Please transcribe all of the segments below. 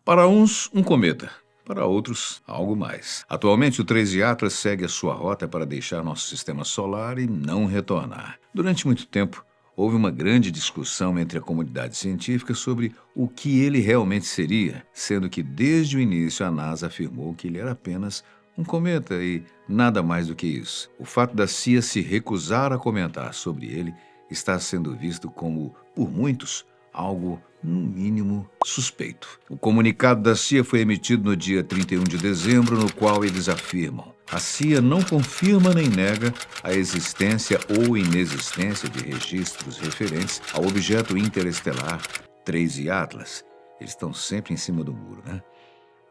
Para uns, um cometa. Para outros, algo mais. Atualmente, o 13 Atlas segue a sua rota para deixar nosso sistema solar e não retornar. Durante muito tempo, houve uma grande discussão entre a comunidade científica sobre o que ele realmente seria, sendo que desde o início a NASA afirmou que ele era apenas um cometa e nada mais do que isso. O fato da CIA se recusar a comentar sobre ele está sendo visto como, por muitos, algo, no mínimo, suspeito. O comunicado da CIA foi emitido no dia 31 de dezembro, no qual eles afirmam: a CIA não confirma nem nega a existência ou inexistência de registros referentes ao objeto interestelar 13 Atlas. Eles estão sempre em cima do muro, né?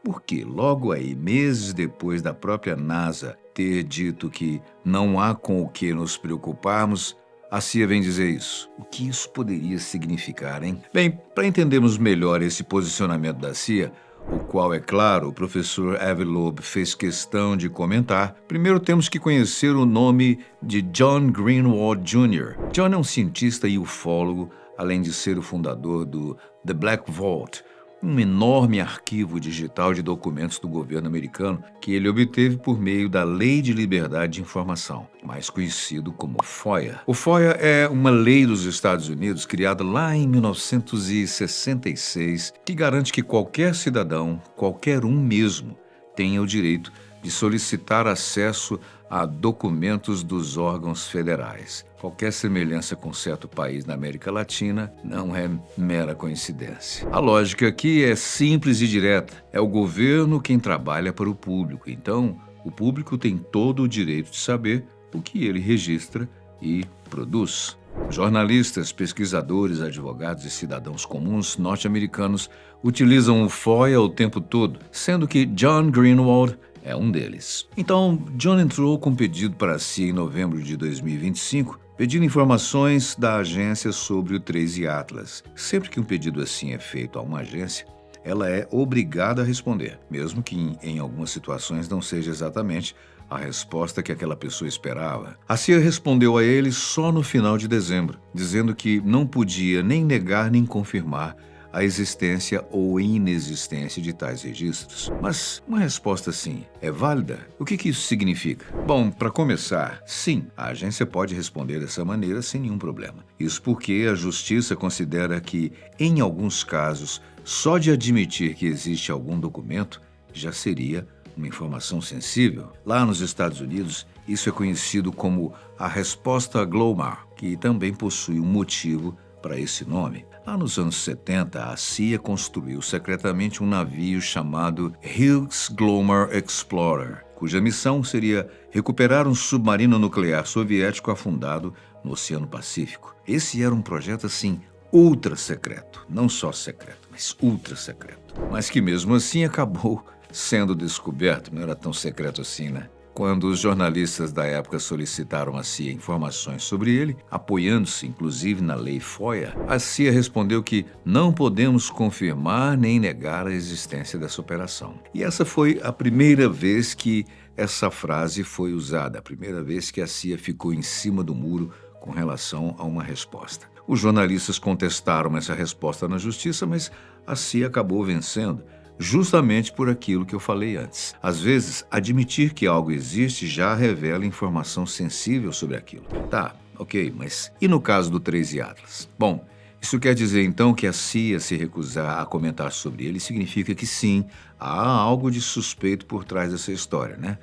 Porque logo aí, meses depois da própria NASA ter dito que não há com o que nos preocuparmos, a CIA vem dizer isso. O que isso poderia significar, hein? Bem, para entendermos melhor esse posicionamento da CIA, o qual, é claro, o professor Avi Loeb fez questão de comentar, primeiro temos que conhecer o nome de John Greenwald Jr. John é um cientista e ufólogo, além de ser o fundador do The Black Vault, um enorme arquivo digital de documentos do governo americano que ele obteve por meio da Lei de Liberdade de Informação, mais conhecido como FOIA. O FOIA é uma lei dos Estados Unidos criada lá em 1966 que garante que qualquer cidadão, qualquer um mesmo, tenha o direito de solicitar acesso a documentos dos órgãos federais. Qualquer semelhança com certo país na América Latina não é mera coincidência. A lógica aqui é simples e direta. É o governo quem trabalha para o público. Então, o público tem todo o direito de saber o que ele registra e produz. Jornalistas, pesquisadores, advogados e cidadãos comuns norte-americanos utilizam o FOIA o tempo todo, sendo que John Greenwald é um deles. Então, John entrou com um pedido para a CIA em novembro de 2025, pedindo informações da agência sobre o 13 Atlas. Sempre que um pedido assim é feito a uma agência, ela é obrigada a responder, mesmo que em algumas situações não seja exatamente a resposta que aquela pessoa esperava. A CIA respondeu a ele só no final de dezembro, dizendo que não podia nem negar nem confirmar a existência ou inexistência de tais registros. Mas uma resposta assim é válida? O que isso significa? Bom, para começar, sim, a agência pode responder dessa maneira sem nenhum problema. Isso porque a justiça considera que, em alguns casos, só de admitir que existe algum documento já seria uma informação sensível. Lá nos Estados Unidos, isso é conhecido como a resposta Glomar, que também possui um motivo para esse nome. Lá nos anos 70, a CIA construiu secretamente um navio chamado Hughes Glomar Explorer, cuja missão seria recuperar um submarino nuclear soviético afundado no Oceano Pacífico. Esse era um projeto, assim, ultra secreto. Não só secreto, mas ultra secreto. Mas que mesmo assim acabou sendo descoberto. Não era tão secreto assim, né? Quando os jornalistas da época solicitaram à CIA informações sobre ele, apoiando-se inclusive na lei FOIA, a CIA respondeu que não podemos confirmar nem negar a existência dessa operação. E essa foi a primeira vez que essa frase foi usada, a primeira vez que a CIA ficou em cima do muro com relação a uma resposta. Os jornalistas contestaram essa resposta na justiça, mas a CIA acabou vencendo, justamente por aquilo que eu falei antes. Às vezes, admitir que algo existe já revela informação sensível sobre aquilo. Tá, ok, mas e no caso do 13 Atlas? Bom, isso quer dizer então que a CIA se recusar a comentar sobre ele significa que sim, há algo de suspeito por trás dessa história, né?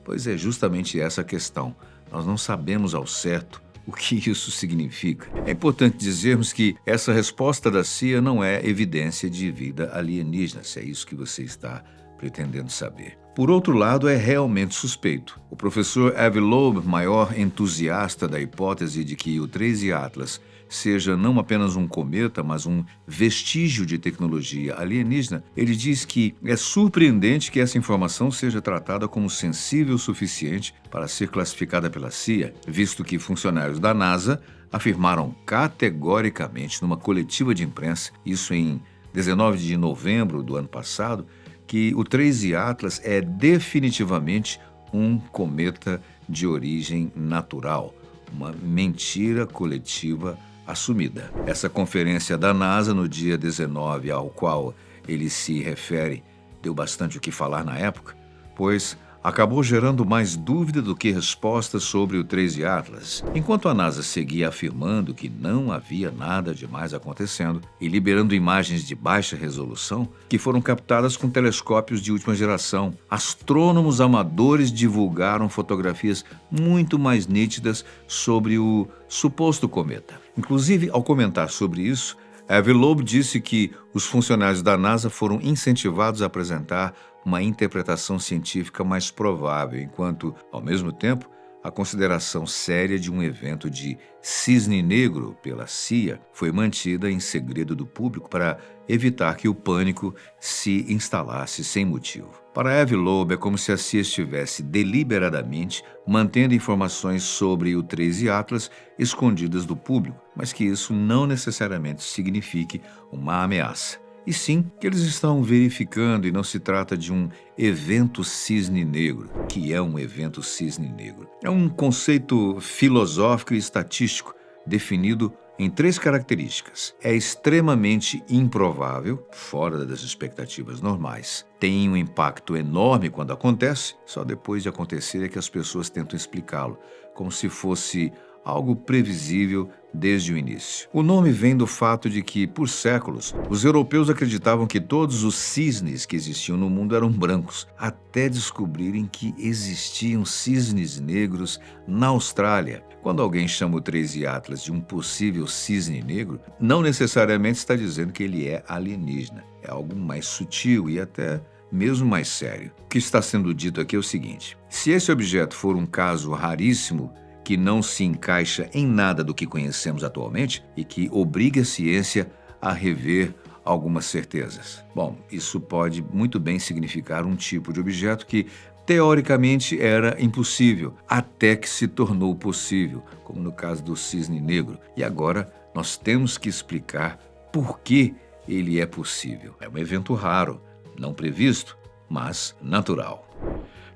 Pois é justamente essa a questão. Nós não sabemos ao certo o que isso significa. É importante dizermos que essa resposta da CIA não é evidência de vida alienígena, se é isso que você está pretendendo saber. Por outro lado, é realmente suspeito. O professor Avi Loeb, maior entusiasta da hipótese de que o 13 Atlas seja não apenas um cometa, mas um vestígio de tecnologia alienígena, ele diz que é surpreendente que essa informação seja tratada como sensível o suficiente para ser classificada pela CIA, visto que funcionários da NASA afirmaram categoricamente numa coletiva de imprensa, isso em 19 de novembro do ano passado, que o 13 Atlas é definitivamente um cometa de origem natural, uma mentira coletiva assumida. Essa conferência da NASA, no dia 19, ao qual ele se refere deu bastante o que falar na época, pois acabou gerando mais dúvida do que respostas sobre o 13 Atlas, enquanto a NASA seguia afirmando que não havia nada demais acontecendo e liberando imagens de baixa resolução que foram captadas com telescópios de última geração. Astrônomos amadores divulgaram fotografias muito mais nítidas sobre o suposto cometa. Inclusive, ao comentar sobre isso, Avi Loeb disse que os funcionários da NASA foram incentivados a apresentar uma interpretação científica mais provável, enquanto, ao mesmo tempo, a consideração séria de um evento de cisne negro pela CIA foi mantida em segredo do público para evitar que o pânico se instalasse sem motivo. Para Avi Loeb, é como se a CIA estivesse deliberadamente mantendo informações sobre o 13 Atlas escondidas do público, mas que isso não necessariamente signifique uma ameaça. E sim, que eles estão verificando e não se trata de um evento cisne negro. O que é um evento cisne negro? É um conceito filosófico e estatístico definido em 3 características. É extremamente improvável, fora das expectativas normais. Tem um impacto enorme quando acontece, só depois de acontecer é que as pessoas tentam explicá-lo, como se fosse algo previsível desde o início. O nome vem do fato de que, por séculos, os europeus acreditavam que todos os cisnes que existiam no mundo eram brancos, até descobrirem que existiam cisnes negros na Austrália. Quando alguém chama o 13 Atlas de um possível cisne negro, não necessariamente está dizendo que ele é alienígena. É algo mais sutil e até mesmo mais sério. O que está sendo dito aqui é o seguinte: se esse objeto for um caso raríssimo, que não se encaixa em nada do que conhecemos atualmente e que obriga a ciência a rever algumas certezas. Bom, isso pode muito bem significar um tipo de objeto que teoricamente era impossível, até que se tornou possível, como no caso do cisne negro. E agora nós temos que explicar por que ele é possível. É um evento raro, não previsto, mas natural.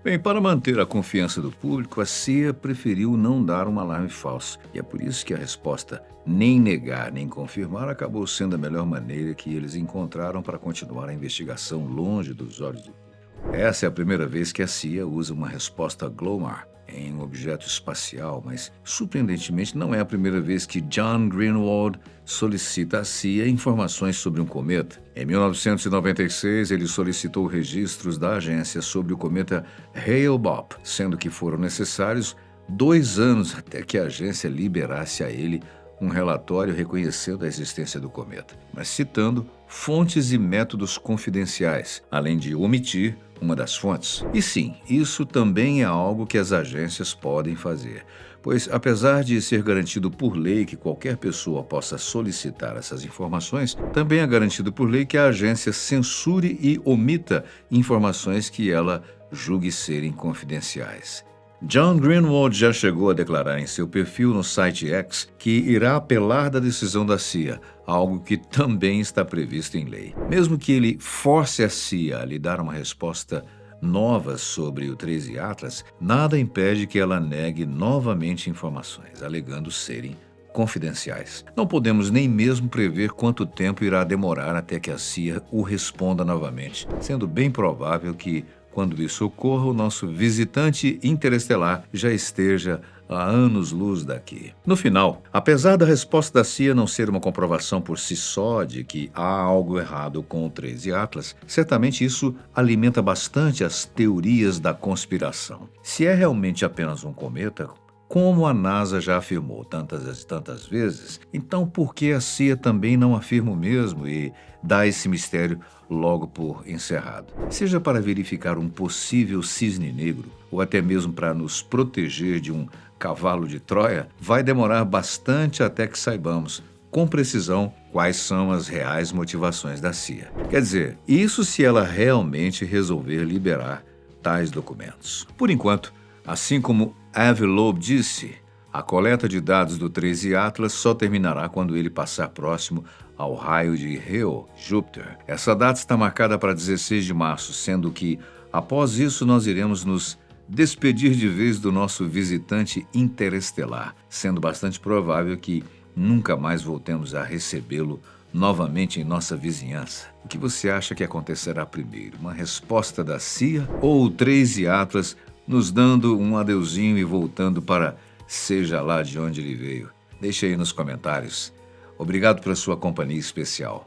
Bem, para manter a confiança do público, a CIA preferiu não dar um alarme falso. E é por isso que a resposta nem negar nem confirmar acabou sendo a melhor maneira que eles encontraram para continuar a investigação longe dos olhos do público. Essa é a primeira vez que a CIA usa uma resposta GLONASS em um objeto espacial, mas, surpreendentemente, não é a primeira vez que John Greenwald solicita à CIA informações sobre um cometa. Em 1996, ele solicitou registros da agência sobre o cometa Hale-Bopp, sendo que foram necessários 2 anos até que a agência liberasse a ele um relatório reconhecendo a existência do cometa, mas citando fontes e métodos confidenciais, além de omitir uma das fontes. E sim, isso também é algo que as agências podem fazer, pois apesar de ser garantido por lei que qualquer pessoa possa solicitar essas informações, também é garantido por lei que a agência censure e omita informações que ela julgue serem confidenciais. John Greenwald já chegou a declarar em seu perfil no site X que irá apelar da decisão da CIA, algo que também está previsto em lei. Mesmo que ele force a CIA a lhe dar uma resposta nova sobre o 13 Atlas, nada impede que ela negue novamente informações, alegando serem confidenciais. Não podemos nem mesmo prever quanto tempo irá demorar até que a CIA o responda novamente, sendo bem provável que, quando isso ocorra, o nosso visitante interestelar já esteja a anos-luz daqui. No final, apesar da resposta da CIA não ser uma comprovação por si só de que há algo errado com o 13 Atlas, certamente isso alimenta bastante as teorias da conspiração. Se é realmente apenas um cometa, como a NASA já afirmou tantas vezes, então por que a CIA também não afirma o mesmo e dá esse mistério logo por encerrado? Seja para verificar um possível cisne negro ou até mesmo para nos proteger de um cavalo de Troia, vai demorar bastante até que saibamos com precisão quais são as reais motivações da CIA. Quer dizer, isso se ela realmente resolver liberar tais documentos. Por enquanto, assim como Avi Loeb disse, a coleta de dados do 13 Atlas só terminará quando ele passar próximo ao raio de Hale, Júpiter. Essa data está marcada para 16 de março, sendo que, após isso, nós iremos nos despedir de vez do nosso visitante interestelar, sendo bastante provável que nunca mais voltemos a recebê-lo novamente em nossa vizinhança, o que você acha que acontecerá primeiro? Uma resposta da CIA ou 3 Yatras nos dando um adeuzinho e voltando para seja lá de onde ele veio? Deixe aí nos comentários. Obrigado pela sua companhia especial.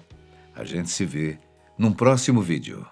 A gente se vê num próximo vídeo.